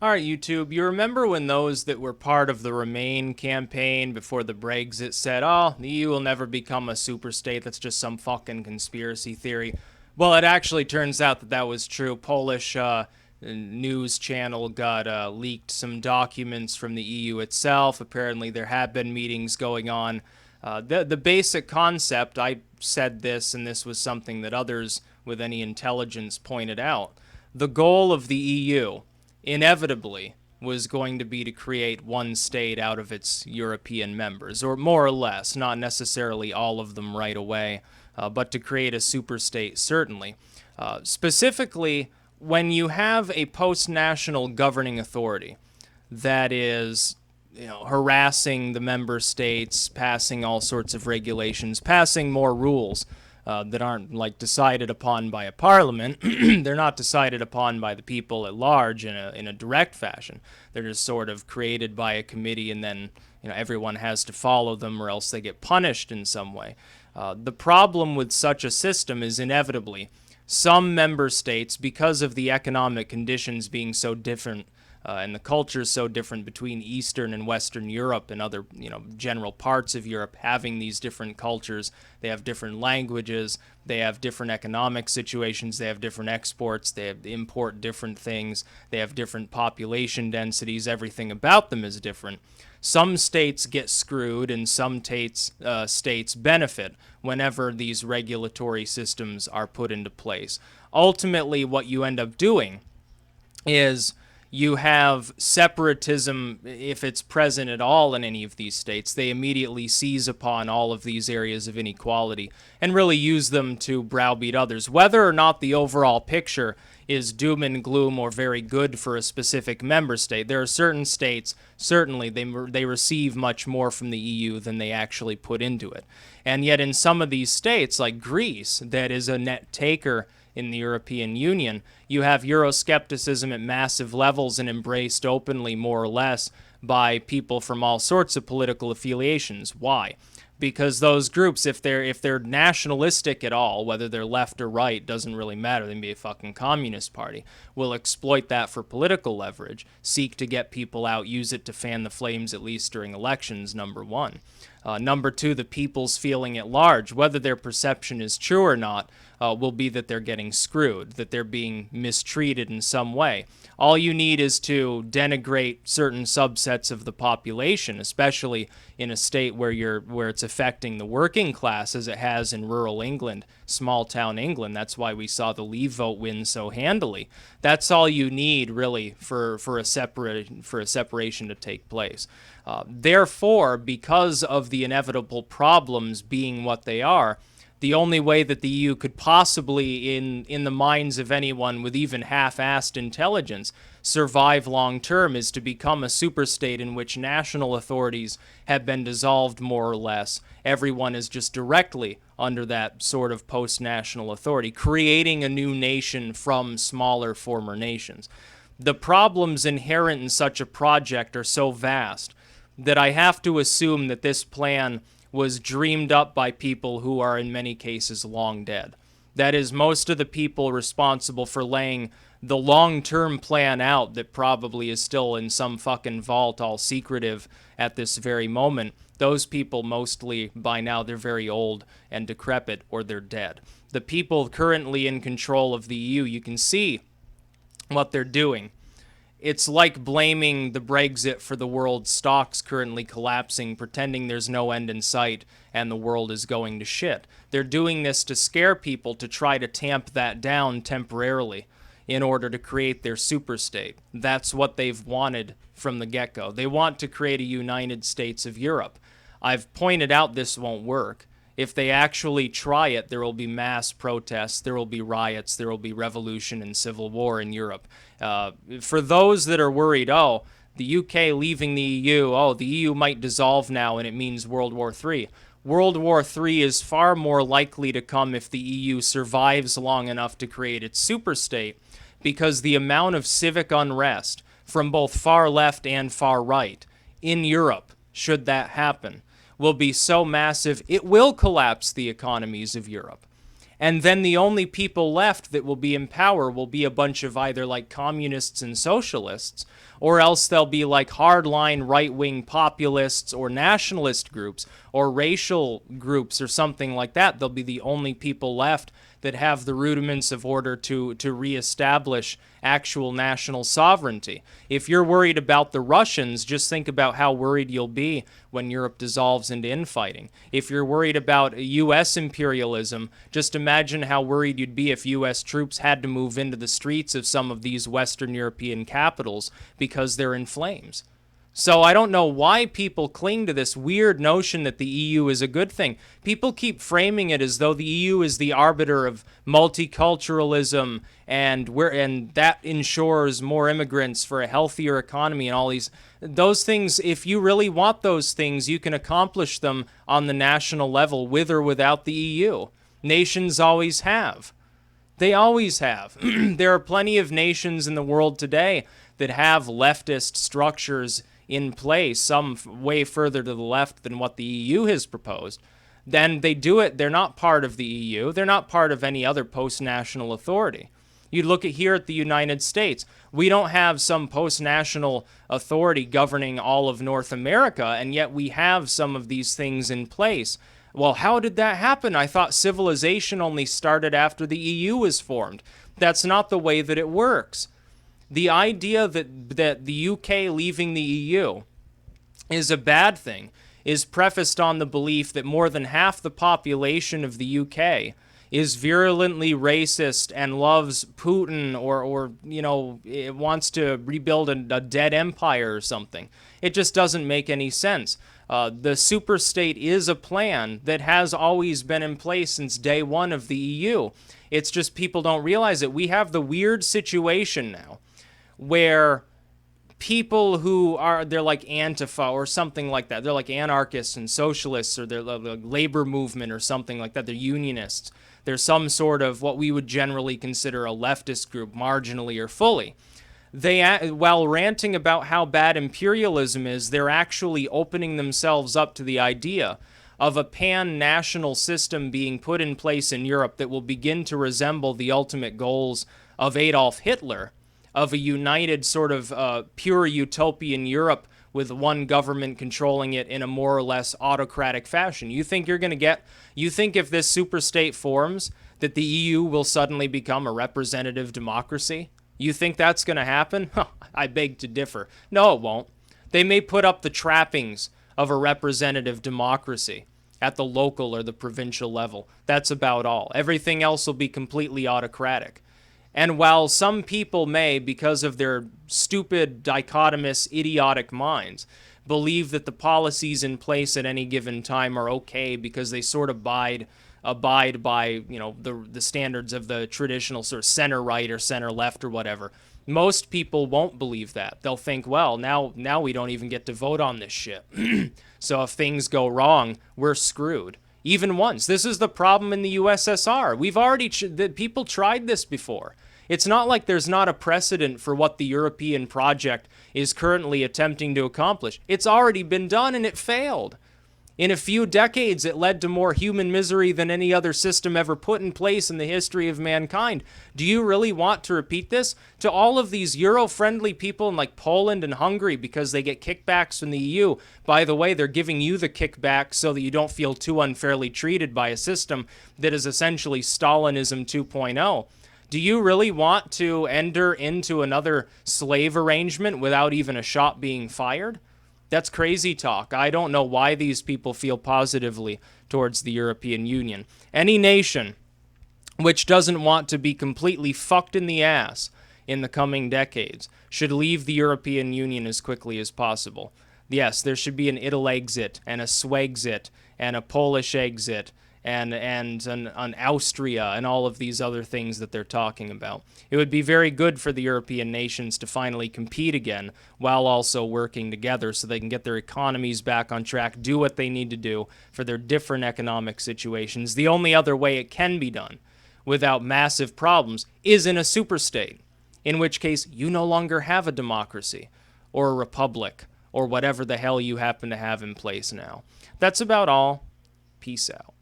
All right, YouTube, you remember when those that were part of the Remain campaign before the Brexit said, oh, the EU will never become a superstate, that's just some fucking conspiracy theory? Well, it actually turns out that that was true. Polish news channel got leaked some documents from the EU itself. Apparently, there have been meetings going on. The basic concept, I said this, and this was something that others with any intelligence pointed out. The goal of the EU inevitably was going to be to create one state out of its European members, or more or less, not necessarily all of them right away, but to create a superstate, certainly. Specifically, when you have a post-national governing authority that is harassing the member states, passing all sorts of regulations, passing more rules that aren't like decided upon by a parliament. They're not decided upon by the people at large in a direct fashion. They're just sort of created by a committee, and then everyone has to follow them, or else they get punished in some way. The problem with such a system is inevitably some member states, because of the economic conditions being so different and the culture is so different between Eastern and Western Europe and other, general parts of Europe, having these different cultures. They have different languages, they have different economic situations, they have different exports, they import different things, they have different population densities, everything about them is different. Some states get screwed and some states benefit whenever these regulatory systems are put into place. Ultimately, what you end up doing is you have separatism. If it's present at all in any of these states, they immediately seize upon all of these areas of inequality and really use them to browbeat others. Whether or not the overall picture is doom and gloom or very good for a specific member state, there are certain states, certainly, they receive much more from the EU than they actually put into it. And yet in some of these states, like Greece, that is a net taker in the European Union, you have Euroscepticism at massive levels and embraced openly, more or less, by people from all sorts of political affiliations. Why? Because those groups, if they're nationalistic at all, whether they're left or right, doesn't really matter, they may be a fucking communist party, will exploit that for political leverage, seek to get people out, use it to fan the flames, at least during elections, number one. Number two, the people's feeling at large, whether their perception is true or not, will be that they're getting screwed, that they're being mistreated in some way. All you need is to denigrate certain subsets of the population, especially in a state where it's affecting the working class, as it has in rural England, small town England. That's why we saw the Leave vote win so handily. That's all you need, really, for a separation to take place. Therefore, because of the inevitable problems being what they are, the only way that the EU could possibly, in the minds of anyone with even half-assed intelligence, survive long-term is to become a superstate in which national authorities have been dissolved more or less. Everyone is just directly under that sort of post-national authority, creating a new nation from smaller former nations. The problems inherent in such a project are so vast that I have to assume that this plan was dreamed up by people who are in many cases long dead. That is, most of the people responsible for laying the long-term plan out that probably is still in some fucking vault, all secretive at this very moment, those people mostly, by now, they're very old and decrepit, or they're dead. The people currently in control of the EU, you can see what they're doing. It's like blaming the Brexit for the world's stocks currently collapsing, pretending there's no end in sight and the world is going to shit. They're doing this to scare people, to try to tamp that down temporarily in order to create their superstate. That's what they've wanted from the get-go. They want to create a United States of Europe. I've pointed out this won't work. If they actually try it, there will be mass protests, there will be riots, there will be revolution and civil war in Europe. For those that are worried, the UK leaving the EU, the EU might dissolve now and it means World War III. World War III is far more likely to come if the EU survives long enough to create its superstate, because the amount of civic unrest from both far left and far right in Europe, should that happen, will be so massive, it will collapse the economies of Europe. And then the only people left that will be in power will be a bunch of either like communists and socialists, or else they'll be like hardline right-wing populists or nationalist groups or racial groups or something like that. They'll be the only people left that have the rudiments of order to reestablish actual national sovereignty. If you're worried about the Russians, just think about how worried you'll be when Europe dissolves into infighting. If you're worried about U.S. imperialism, just imagine how worried you'd be if U.S. troops had to move into the streets of some of these Western European capitals because they're in flames. So I don't know why people cling to this weird notion that the EU is a good thing. People keep framing it as though the EU is the arbiter of multiculturalism and that ensures more immigrants for a healthier economy and all those things. If you really want those things, you can accomplish them on the national level with or without the EU. Nations always have. They always have. There are plenty of nations in the world today that have leftist structures in place, some way further to the left than what the EU has proposed. Then they do it. They're not part of the EU. They're not part of any other post-national authority. You look at here at the United States. We don't have some post-national authority governing all of North America, and yet we have some of these things in place. Well, how did that happen? I thought civilization only started after the EU was formed. That's not the way that it works. The idea that the UK leaving the EU is a bad thing is prefaced on the belief that more than half the population of the UK is virulently racist and loves Putin or it wants to rebuild a dead empire or something. It just doesn't make any sense. The Superstate is a plan that has always been in place since day one of the EU. It's just people don't realize it. We have the weird situation now where people they're like Antifa or something like that. They're like anarchists and socialists, or they're like labor movement or something like that. They're unionists. They're some sort of what we would generally consider a leftist group, marginally or fully. While ranting about how bad imperialism is, they're actually opening themselves up to the idea of a pan-national system being put in place in Europe that will begin to resemble the ultimate goals of Adolf Hitler, of a united sort of pure utopian Europe with one government controlling it in a more or less autocratic fashion. You think if this superstate forms, that the EU will suddenly become a representative democracy? You think that's going to happen? I beg to differ. No, it won't. They may put up the trappings of a representative democracy at the local or the provincial level. That's about all. Everything else will be completely autocratic. And while some people may, because of their stupid, dichotomous, idiotic minds, believe that the policies in place at any given time are okay because they sort of abide by, the standards of the traditional sort of center right or center left or whatever, most people won't believe that. They'll think, well, now we don't even get to vote on this shit. So if things go wrong, we're screwed. Even once. This is the problem in the USSR. People tried this before. It's not like there's not a precedent for what the European project is currently attempting to accomplish. It's already been done and it failed. In a few decades, it led to more human misery than any other system ever put in place in the history of mankind. Do you really want to repeat this? To all of these Euro-friendly people in like Poland and Hungary because they get kickbacks from the EU. By the way, they're giving you the kickback so that you don't feel too unfairly treated by a system that is essentially Stalinism 2.0. Do you really want to enter into another slave arrangement without even a shot being fired? That's crazy talk. I don't know why these people feel positively towards the European Union. Any nation which doesn't want to be completely fucked in the ass in the coming decades should leave the European Union as quickly as possible. Yes, there should be an Italy exit and a Swexit and a Polish exit and an Austria and all of these other things that they're talking about. It would be very good for the European nations to finally compete again while also working together so they can get their economies back on track, do what they need to do for their different economic situations. The only other way it can be done without massive problems is in a superstate, in which case you no longer have a democracy or a republic or whatever the hell you happen to have in place now. That's about all. Peace out.